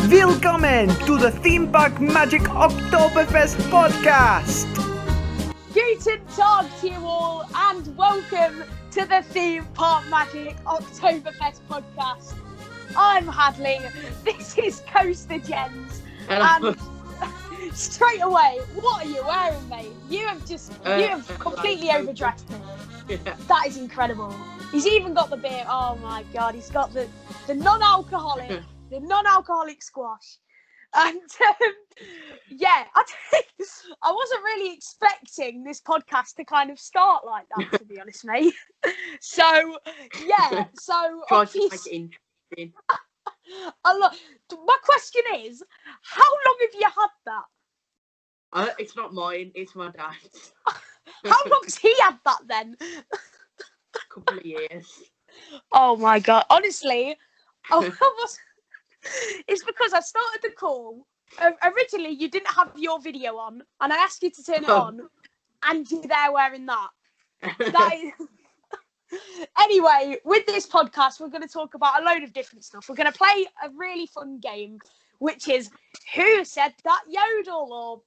Willkommen to the Theme Park Magic Oktoberfest podcast. Guten Tag to you all, and welcome to the Theme Park Magic Oktoberfest podcast. I'm Hadley, this is Coaster Jens, and straight away, what are you wearing, mate? You have completely overdressed me. Yeah. That is incredible. He's even got the beer. Oh my god, he's got the non-alcoholic squash. And I wasn't really expecting this podcast to kind of start like that, to be honest, mate. So Try to make it interesting. My question is, how long have you had that? It's not mine, it's my dad's. How long's he had that then? A couple of years. Oh my god, honestly, it's because I started the call. Originally, you didn't have your video on, and I asked you to turn it on, and you're there wearing that. Anyway, with this podcast, we're going to talk about a load of different stuff. We're going to play a really fun game, which is who said that yodel, or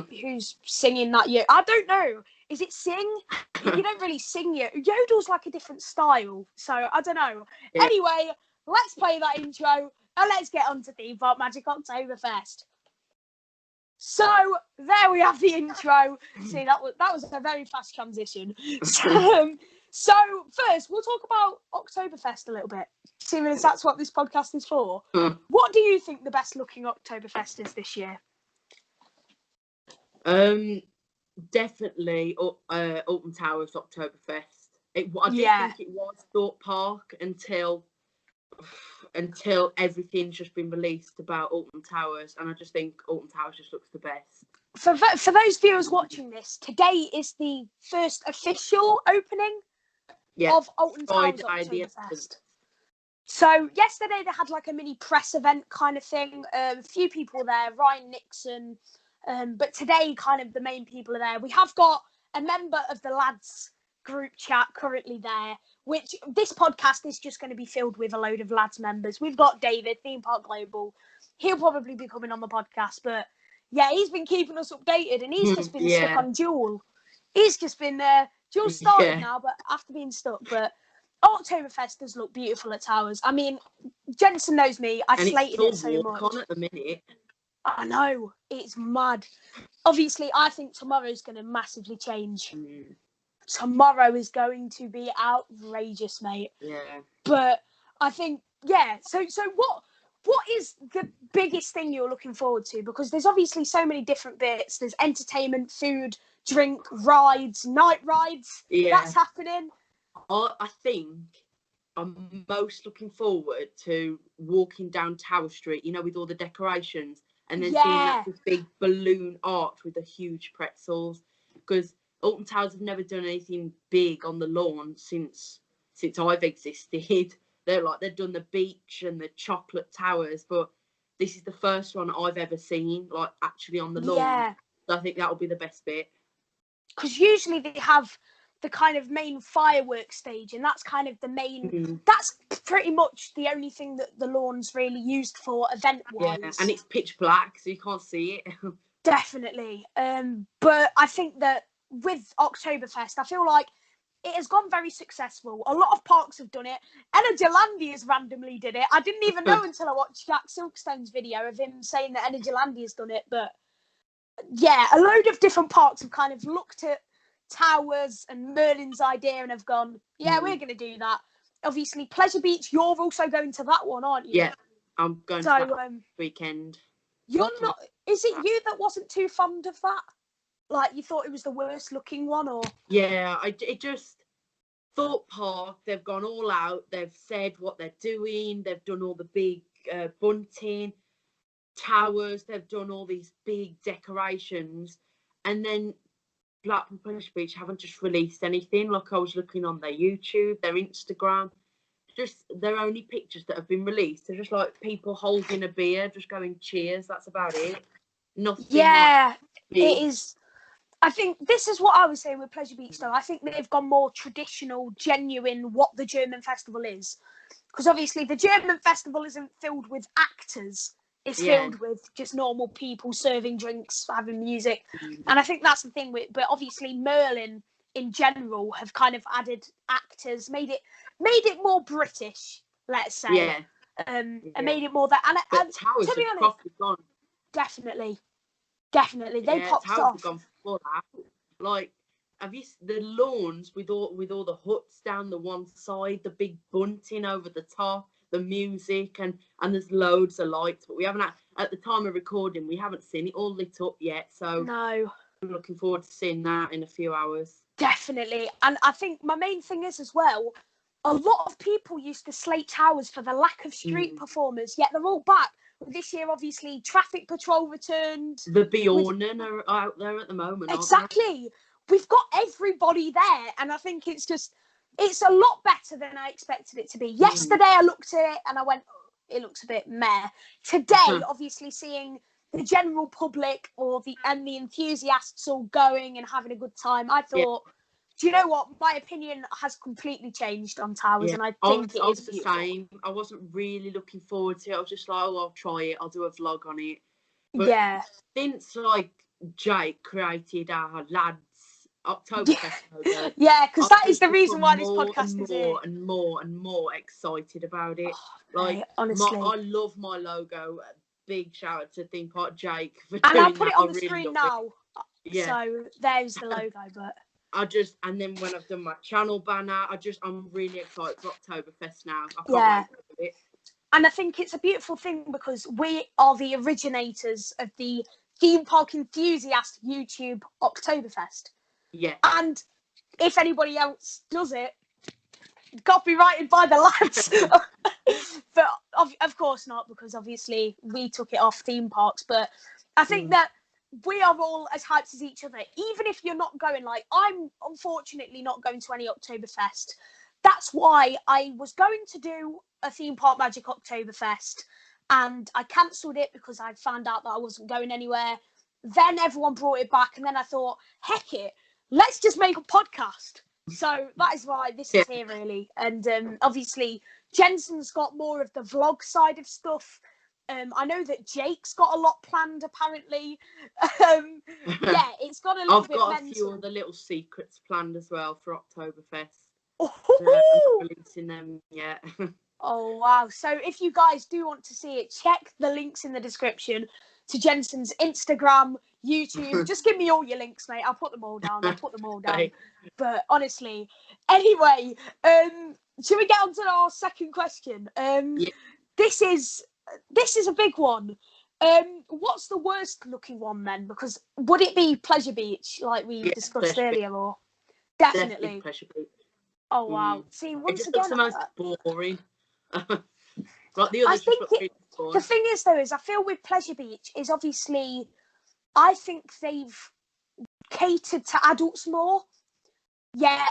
who's singing that yodel. I don't know. Is it sing? You don't really sing it. Yodel's like a different style, so I don't know. Yeah. Anyway, let's play that intro. And let's get on to Theme Park Magic Oktoberfest. So there we have the intro. See, that was a very fast transition. So first, we'll talk about Oktoberfest a little bit, seeing as that's what this podcast is for. What do you think the best looking Oktoberfest is this year? Definitely Alton Towers Oktoberfest. I didn't think it was Thorpe Park until everything's just been released about Alton Towers, and I just think Alton Towers just looks the best. For those viewers watching this, today is the first official opening of Alton Towers Oktoberfest. So yesterday they had like a mini press event kind of thing. A few people there, Ryan Nixon, but today kind of the main people are there. We have got a member of the lads group chat currently there, which this podcast is just going to be filled with a load of lads members. We've got David, Theme Park Global. He'll probably be coming on the podcast, but yeah, he's been keeping us updated, and he's just been stuck on Jewel. He's just been Jewel started now, but after being stuck. But Oktoberfest does look beautiful at Towers. I mean, Jensen knows me. I slated it so much. On at the minute. I know, it's mad. Obviously, I think tomorrow's going to massively change. Tomorrow is going to be outrageous, mate. Yeah. But I think, So what is the biggest thing you're looking forward to? Because there's obviously so many different bits. There's entertainment, food, drink, rides, night rides. Yeah. That's happening. I think I'm most looking forward to walking down Tower Street, with all the decorations, and then seeing that big balloon arch with the huge pretzels. Because Alton Towers have never done anything big on the lawn since I've existed. They've done the beach and the chocolate towers, but this is the first one I've ever seen, like, actually on the lawn. Yeah. So I think that'll be the best bit. Because usually they have the kind of main fireworks stage, and that's kind of the main. That's pretty much the only thing that the lawn's really used for event-wise. Yeah, and it's pitch black, so you can't see it. Definitely. But I think that with Oktoberfest, I feel like it has gone very successful. A lot of parks have done it. Energylandia's randomly did it. I didn't even know until I watched Jack Silkstone's video of him saying that Energylandia's done it. But yeah, a load of different parks have kind of looked at Towers and Merlin's idea and have gone, we're going to do that. Obviously, Pleasure Beach, you're also going to that one, aren't you? Yeah, I'm going to that weekend. You're not. Is it you that wasn't too fond of that? Like, you thought it was the worst looking one, or? Yeah, it just Thorpe Park. They've gone all out. They've said what they're doing. They've done all the big bunting. Towers. They've done all these big decorations, and then Blackpool Pleasure Beach haven't just released anything. Like, I was looking on their YouTube, their Instagram, just their only pictures that have been released are just like people holding a beer, just going cheers. That's about it. Nothing. Yeah, it is. I think this is what I was saying with Pleasure Beach, though. I think they've gone more traditional, genuine, what the German festival is. Because obviously the German festival isn't filled with actors. is filled with just normal people serving drinks, having music. And I think that's the thing with, but obviously Merlin in general have kind of added actors, made it more British, let's say. And made it more that. And Towers to be have honest, properly gone. definitely, they popped Towers off. have gone full out. Like, have you the lawns with all the huts down the one side, the big bunting over the top, the music, and there's loads of lights, but we haven't at the time of recording we haven't seen it all lit up yet. So No, I'm looking forward to seeing that in a few hours. definitely. And I think my main thing is as well, a lot of people used to slate Towers for the lack of street performers, yet they're all back. This year, obviously, Traffic Patrol returned. The Bjornen are out there at the moment. Exactly. We've got everybody there, and I think it's a lot better than I expected it to be. Yesterday, I looked at it and I went, oh, it looks a bit meh. Today, obviously, seeing the general public the enthusiasts all going and having a good time, I thought, do you know what? My opinion has completely changed on Towers, and I think it is beautiful. the same. I wasn't really looking forward to it. I was just like, oh, I'll try it. I'll do a vlog on it. But since like Jake created our lads Oktoberfest logo, because that is the reason why this podcast is here. And more excited about it. Honestly, I love my logo. Big shout out to Theme Park Jake for and doing I'll put it on the screen now. Yeah. So there's the logo, but. And then when I've done my channel banner, I'm really excited for Oktoberfest now. I can't wait for it. And I think it's a beautiful thing because we are the originators of the theme park enthusiast YouTube Oktoberfest. Yeah. And if anybody else does it, copyrighted by the lads. But of course not, because obviously we took it off theme parks. But I think that we are all as hyped as each other, even if you're not going. Like, I'm unfortunately not going to any Oktoberfest. That's why I was going to do a Theme Park Magic Oktoberfest, and I cancelled it because I found out that I wasn't going anywhere. Then everyone brought it back, and then I thought, heck it, let's just make a podcast. So that is why this is here, really. And obviously, Jensen's got more of the vlog side of stuff. I know that Jake's got a lot planned, apparently. It's got a little bit mental. I've got a few other little secrets planned as well for Oktoberfest. I'm not releasing them yet. Oh, wow. So if you guys do want to see it, check the links in the description to Jensen's Instagram, YouTube. Just give me all your links, mate. I'll put them all down. Right. But honestly, anyway, should we get on to our second question? This is a big one. What's the worst looking one then? Because would it be Pleasure Beach, like we discussed earlier, or definitely Pleasure Beach? Oh wow! See, once again, looks the most boring. Like the others, the thing is, though, is I feel with Pleasure Beach is obviously, I think they've catered to adults more. Yet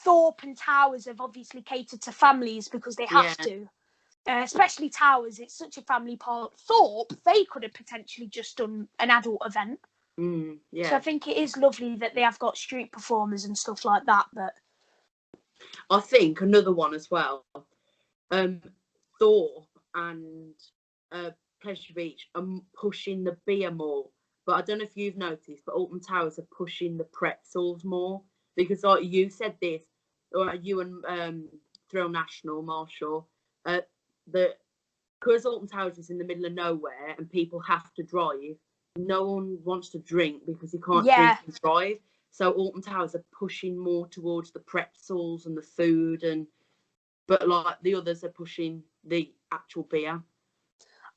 Thorpe and Towers have obviously catered to families because they have to. Especially Towers, it's such a family park. Thorpe, they could have potentially just done an adult event. So I think it is lovely that they have got street performers and stuff like that. But I think another one as well. Thorpe and Pleasure Beach are pushing the beer more. But I don't know if you've noticed, but Alton Towers are pushing the pretzels more. Because like you said this, or you and Thrill National, Marshall, because Alton Towers is in the middle of nowhere and people have to drive, no one wants to drink because you can't drink and drive. So Alton Towers are pushing more towards the pretzels and the food, but like the others are pushing the actual beer.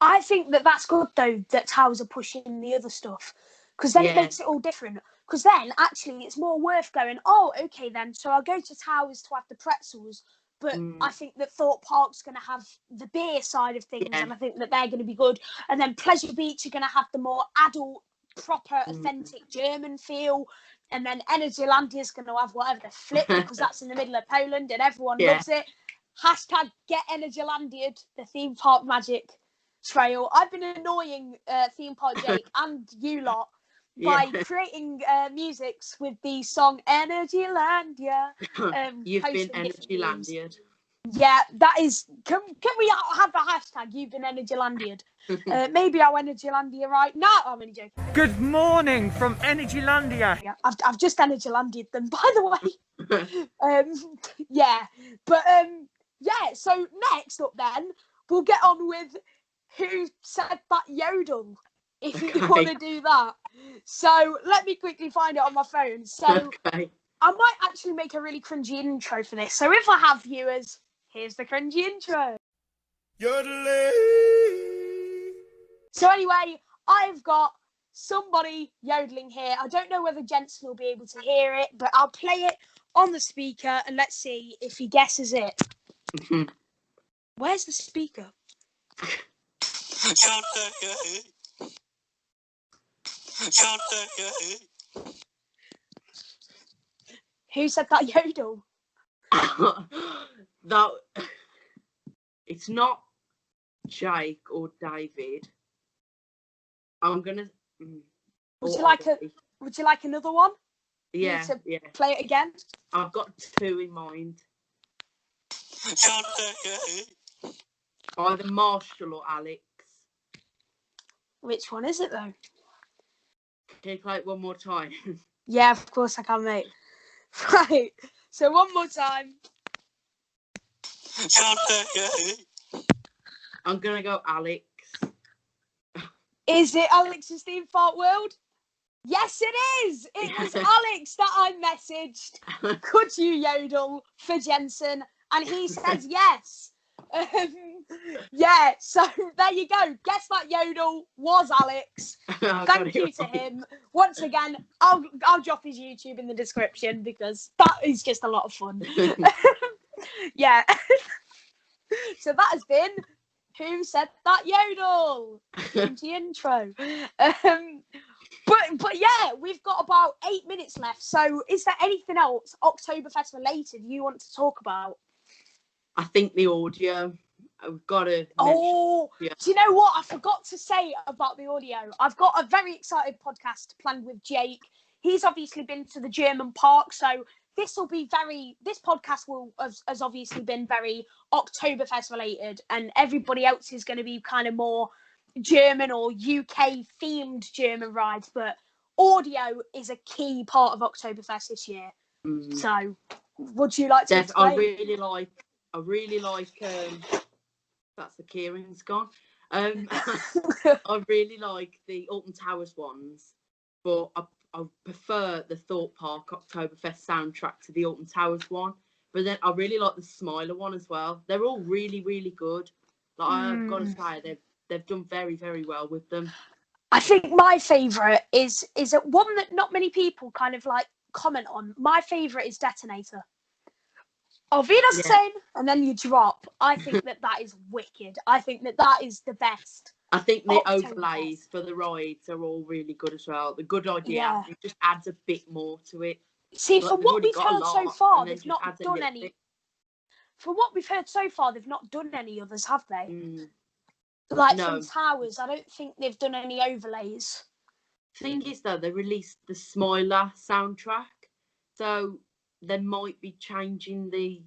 I think that's good though, that Towers are pushing the other stuff, because then it makes it all different. Because then actually it's more worth going, oh, okay then, so I'll go to Towers to have the pretzels, but I think that Thorpe Park's going to have the beer side of things, and I think that they're going to be good. And then Pleasure Beach are going to have the more adult, proper, authentic German feel. And then Energylandia's going to have whatever the flip, because that's in the middle of Poland and everyone loves it. Hashtag get Energylandia'd, the theme park magic trail. I've been annoying theme park Jake and you lot by creating musics with the song Energylandia. You've been Energylandia'd. Yeah, that is. Can we have a hashtag? You've been Energylandiad. Maybe I'll Energylandia right now. I'm only joking. Good morning from Energylandia. Yeah, I've just Energylandiad them, by the way. Yeah, but yeah. So next up, then we'll get on with who said that yodel. If you want to do that, so let me quickly find it on my phone. So I might actually make a really cringy intro for this. So if I have viewers, here's the cringy intro. Yodeling. So anyway, I've got somebody yodeling here. I don't know whether Jensen will be able to hear it, but I'll play it on the speaker and let's see if he guesses it. Where's the speaker? Who said that yodel? That it's not Jake or David. I'm gonna. Would you like another one? Yeah, yeah. Play it again. I've got two in mind. Either Marshall or Alex. Which one is it though? Can you play it one more time? Yeah, of course I can, mate. Right. So one more time. I'm gonna go Alex. Is it Alex's Theme Fart World? Yes, it is. It was Alex that I messaged. Could you yodel for Jensen? And he says yes. Yeah, so there you go. Guess that yodel was Alex. Thank you to him. Once again, I'll drop his YouTube in the description because that is just a lot of fun. Yeah. So that has been Who Said That Yodel? Cringy intro. But yeah, we've got about 8 minutes left. So is there anything else Oktoberfest related you want to talk about? I think the audio. I've got to. Yeah. Do you know what? I forgot to say about the audio. I've got a very excited podcast planned with Jake. He's obviously been to the German park, so this podcast has obviously been very Oktoberfest related, and everybody else is going to be kind of more German or UK themed German rides, but audio is a key part of Oktoberfest this year. So would you like to explain? I really like that's the Kieran's gone. I really like the Alton Towers ones, but I prefer the Thorpe Park Oktoberfest soundtrack to the Alton Towers one. But then I really like the Smiler one as well. They're all really, really good. Like I've got to say, they've done very, very well with them. I think my favourite is one that not many people kind of like comment on. My favourite is Detonator. Auf Wiedersehen, and then you drop. I think that is wicked. I think that is the best. I think the overlays for the rides are all really good as well. The good idea. Yeah. It just adds a bit more to it. See, from what we've heard so far, they've not done any. From what we've heard so far, they've not done any others, have they? From Towers, I don't think they've done any overlays. Thing is, though, they released the Smiler soundtrack, so they might be changing the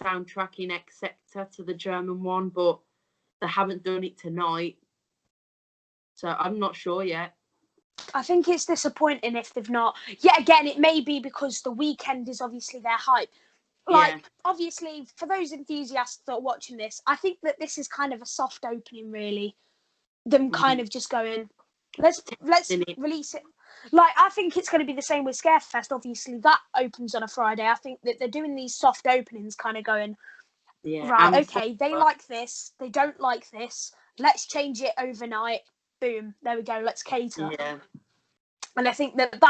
soundtrack in X Sector to the German one, but they haven't done it tonight. So I'm not sure yet. I think it's disappointing if they've not. Yeah, again, it may be because the weekend is obviously their hype. Obviously, for those enthusiasts that are watching this, I think that this is kind of a soft opening, really. Them kind of just going, let's release it. I think it's going to be the same with Scarefest. Obviously, that opens on a Friday. I think that they're doing these soft openings, kind of going, right, okay, they like this, they don't like this. Let's change it overnight. Boom, there we go. Let's cater. Yeah. And I think that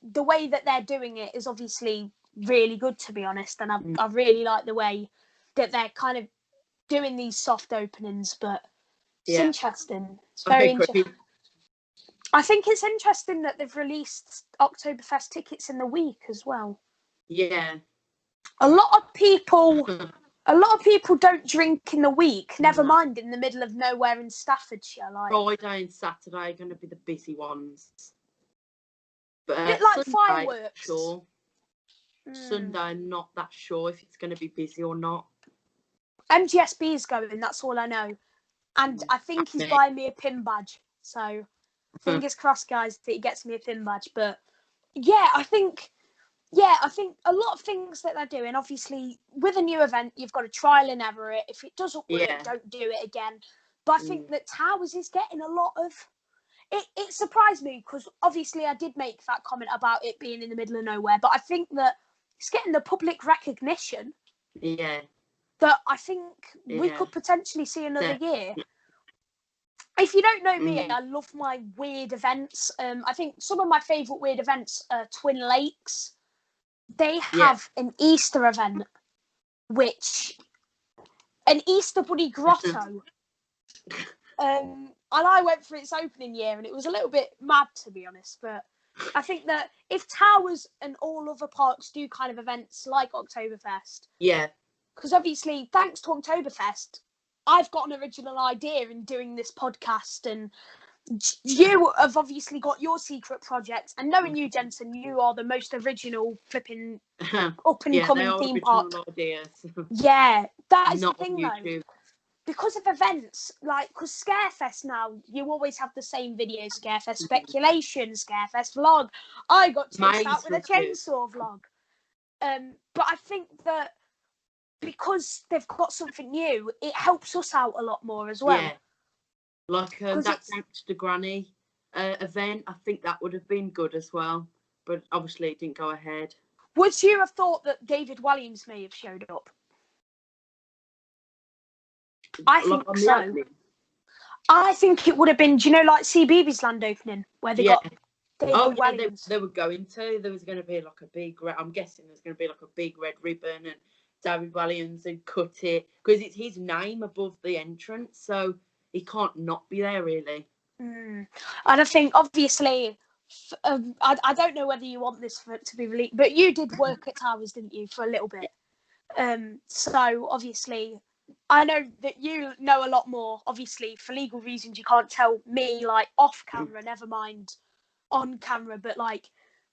the way that they're doing it is obviously really good, to be honest. And I really like the way that they're kind of doing these soft openings. But it's interesting. It's very interesting. I think it's interesting that they've released Oktoberfest tickets in the week as well. Yeah. A lot of people don't drink in the week. Never mind in the middle of nowhere in Staffordshire. Friday and Saturday are going to be the busy ones. But a bit like Sunday, fireworks. Sure. Sunday, I'm not that sure if it's going to be busy or not. MGSB is going, that's all I know. And I think he's buying me a pin badge. So fingers crossed, guys, that he gets me a pin badge. But yeah, I think a lot of things that they're doing, obviously, with a new event, you've got to trial and error it. If it doesn't work, don't do it again. But I think that Towers is getting a lot of... It surprised me because, obviously, I did make that comment about it being in the middle of nowhere. But I think that it's getting the public recognition that I think we could potentially see another year. If you don't know me, I love my weird events. I think some of my favourite weird events are Twin Lakes. They have an Easter event, an Easter Bunny Grotto. And I went for its opening year, and it was a little bit mad, to be honest. But I think that if Towers and all other parks do kind of events like Oktoberfest, because obviously, thanks to Oktoberfest, I've got an original idea in doing this podcast, and you have obviously got your secret projects. And knowing you, Jensen, you are the most original flipping up and coming theme park. Ideas. Yeah, that is Not the thing, though. Because of events, like, because Scarefest now, you always have the same videos. Scarefest speculation, Scarefest vlog. I got chased out with a chainsaw vlog. But I think that because they've got something new, it helps us out a lot more as well. Yeah. Like that Gangster Granny event, I think that would have been good as well. But obviously it didn't go ahead. Would you have thought that David Williams may have showed up? I think so. I think it would have been, do you know, like CBeebies Land opening, where they got David Williams? They were going to. There was going to be like a big, I'm guessing there's going to be like a big red ribbon and David Williams and cut it. Because it's his name above the entrance, so he can't not be there, really. And I think, obviously, I don't know whether you want this to be released, but you did work at Towers, didn't you, for a little bit? So, obviously... I know that you know a lot more. Obviously, for legal reasons, you can't tell me, like, off camera, never mind on camera. But, like,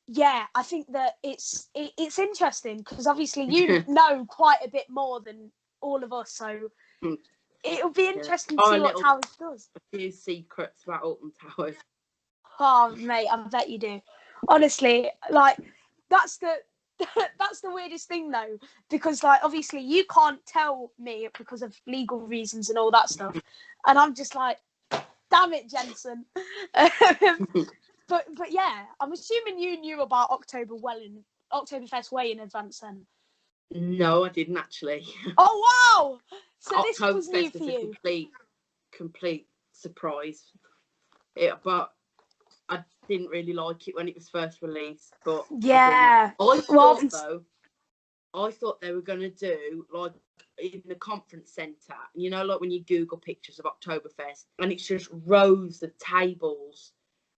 yeah, I think that it's interesting because, obviously, you know quite a bit more than all of us. So it'll be interesting to see what Towers does. A few secrets about Alton Towers. Oh, mate, I bet you do. Honestly, like, that's the weirdest thing, though, because, like, obviously you can't tell me because of legal reasons and all that stuff, and I'm just like, damn it, Jensen. But yeah, I'm assuming you knew about Oktoberfest way in advance then. No, I didn't actually. Oh wow! So this was new for you. Complete surprise. But I didn't really like it when it was first released, but yeah, I thought they were going to do like in the conference centre, you know, like when you Google pictures of Oktoberfest and it's just rows of tables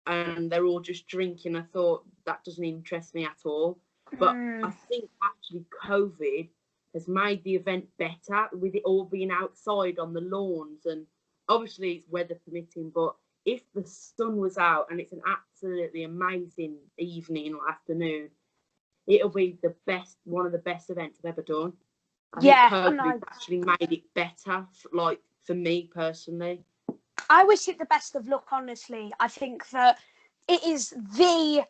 and they're all just drinking. I thought that doesn't interest me at all. But I think actually COVID has made the event better with it all being outside on the lawns, and obviously it's weather permitting, but if the sun was out and it's an absolutely amazing evening or afternoon, it'll be one of the best events I've ever done. I think COVID actually made it better, like, for me personally. I wish it the best of luck, honestly. I think that it is the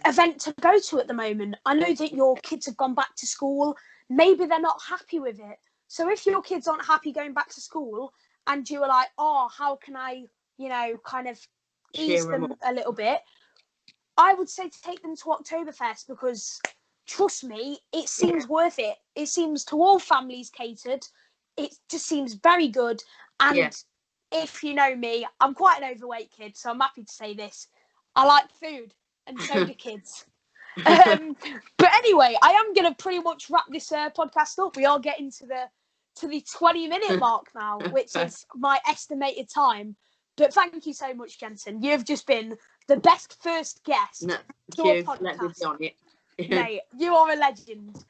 event to go to at the moment. I know that your kids have gone back to school. Maybe they're not happy with it. So if your kids aren't happy going back to school and you are like, oh, how can I, you know, kind of ease them a little bit, I would say to take them to Oktoberfest because, trust me, it seems worth it. It seems to all families catered. It just seems very good. And if you know me, I'm quite an overweight kid, so I'm happy to say this. I like food, and so do kids. But anyway, I am going to pretty much wrap this podcast up. We are getting to the 20-minute mark now, which is my estimated time. But thank you so much, Jensen. You've just been the best first guest to a podcast. Let me be on it. Mate, you are a legend.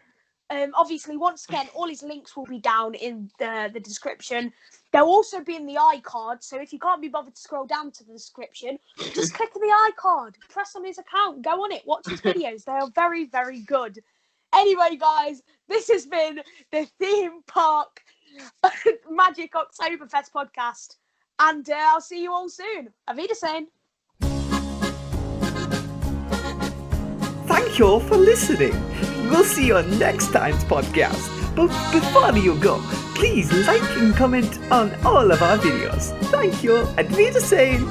Obviously, once again, all his links will be down in the description. They'll also be in the iCard, so if you can't be bothered to scroll down to the description, just click on the iCard, press on his account, go on it, watch his videos. They are very, very good. Anyway, guys, this has been the Theme Park Magic Oktoberfest podcast. And I'll see you all soon. Auf Wiedersehen. Thank you all for listening. We'll see you on next time's podcast. But before you go, please like and comment on all of our videos. Thank you. Auf Wiedersehen.